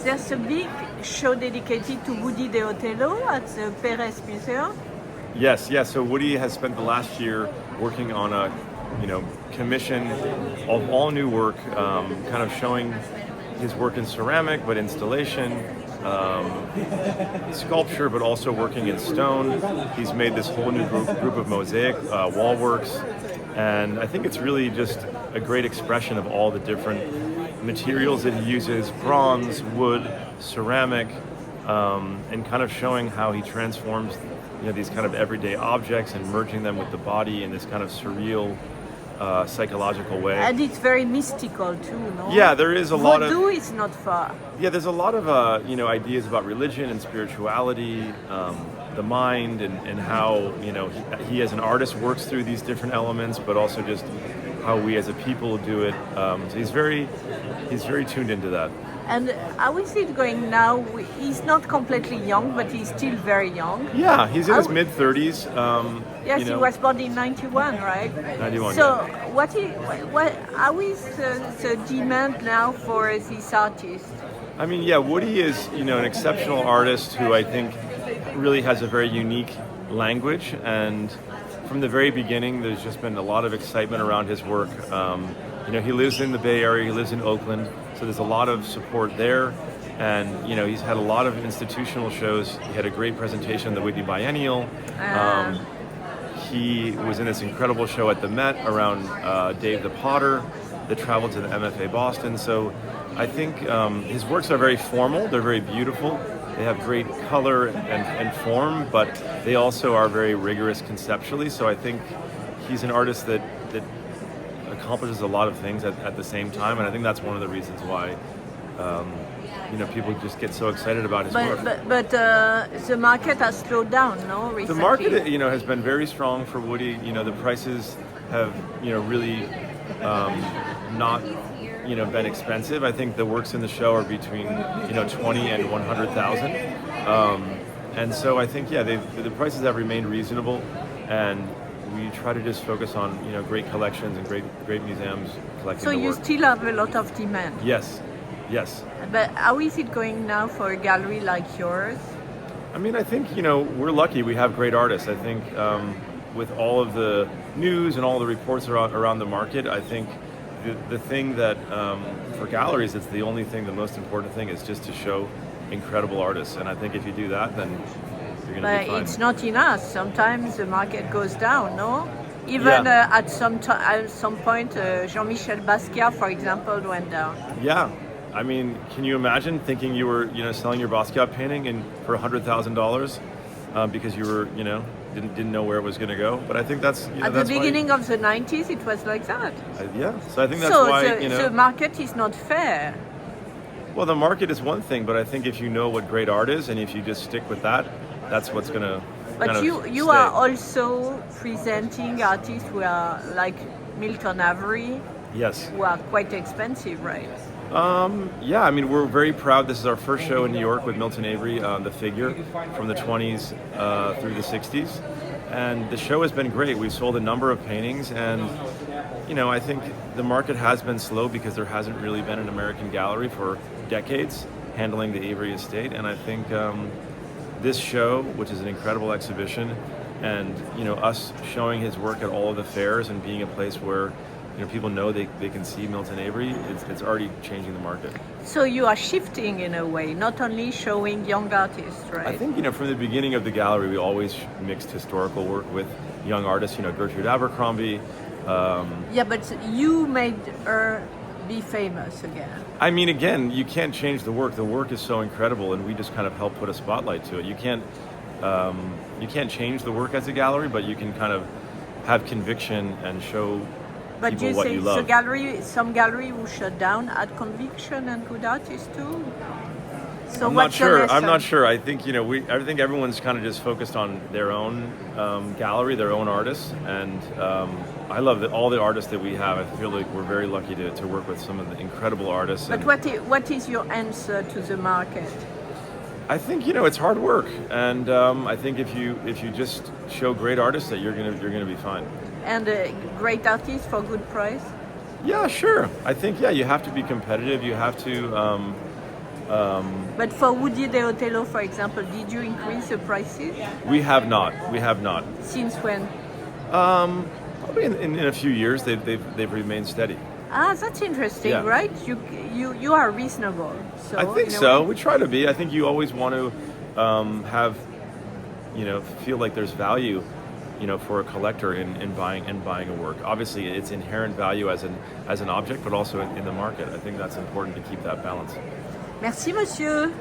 There's a big show dedicated to Woody Deote at the Perez Museum. Yes. So Woody has spent the last year working on a, commission of all new work, kind of showing his work in ceramic, but installation, sculpture, but also working in stone. He's made this whole new group of mosaic wall works, and I think it's really just a great expression of all the different materials that he uses: bronze, wood, ceramic, and kind of showing how he transforms these kind of everyday objects and merging them with the body in this kind of surreal, psychological way. And it's very mystical too, no? Yeah, there is a lot of... Voodoo is not far. Yeah, there's a lot of ideas about religion and spirituality, the mind, and how he as an artist works through these different elements, but also just how we as a people do it. So he's very tuned into that. And how is it going now? He's not completely young, but he's still very young. Yeah, he's in his mid-30s. Yes, he was born in 91, right? 91, so yeah. How is the demand now for this artist? I mean, yeah, Woody is, an exceptional artist who I think really has a very unique language. And from the very beginning, there's just been a lot of excitement around his work. He lives in the Bay Area, he lives in Oakland, so there's a lot of support there. And, he's had a lot of institutional shows. He had a great presentation at the Whitney Biennial. He was in this incredible show at the Met around Dave the Potter that traveled to the MFA Boston. So I think his works are very formal, they're very beautiful. They have great color and form, but they also are very rigorous conceptually. So I think he's an artist that accomplishes a lot of things at the same time, and I think that's one of the reasons why people just get so excited about his work. But the market has slowed down, no? Recently. The market, has been very strong for Woody. The prices have, really not, been expensive. I think the works in the show are between, 20 and 100,000. And so I think, the prices have remained reasonable, and we try to just focus on, great collections and great museums collecting the work. So you still have a lot of demand? Yes. But how is it going now for a gallery like yours? I mean, I think, we're lucky. We have great artists. I think with all of the news and all the reports around the market, I think the thing that, for galleries, it's the only thing, the most important thing is just to show incredible artists. And I think if you do that, then you're going to be fine. But it's not enough. Sometimes the market goes down, no? Even at some point, Jean-Michel Basquiat, for example, went down. Yeah. I mean, can you imagine thinking you were, selling your Basquiat painting for $100,000 because you were, didn't know where it was going to go? But I think that's at the beginning of the 90s, it was like that. So I think that's why the market is not fair. Well, the market is one thing, but I think if you know what great art is, and if you just stick with that, that's what's going to. But you are also presenting artists who are like Milton Avery. Yes. Who are quite expensive, right? Yeah, I mean, we're very proud. This is our first show in New York with Milton Avery, The Figure, from the 20s through the 60s. And the show has been great. We've sold a number of paintings, and, I think the market has been slow because there hasn't really been an American gallery for decades handling the Avery estate. And I think this show, which is an incredible exhibition, and, us showing his work at all of the fairs and being a place where people know they can see Milton Avery, it's already changing the market. So you are shifting in a way, not only showing young artists, right? I think, from the beginning of the gallery, we always mixed historical work with young artists, Gertrude Abercrombie. Yeah, but you made her be famous again. I mean, again, you can't change the work. The work is so incredible, and we just kind of help put a spotlight to it. You can't change the work as a gallery, but you can kind of have conviction and show But do you what think you love. Some gallery who shut down had conviction and good artists too? So I'm not sure. I think I think everyone's kind of just focused on their own gallery, their own artists, and I love all the artists that we have. I feel like we're very lucky to work with some of the incredible artists. But what is your answer to the market? I think it's hard work, and I think if you just show great artists, that you're gonna be fine. And great artists for good price? Yeah, sure. I think you have to be competitive. You have to But for Woody Deote, for example, did you increase the prices? We have not. We have not. Since when? Probably in a few years, they've remained steady. Ah, that's interesting, Yeah. right? You are reasonable. So I think in a so. way- We try to be. I think you always want to have, feel like there's value, for a collector in buying a work. Obviously, it's inherent value as an object, but also in the market. I think that's important to keep that balance. Merci, monsieur.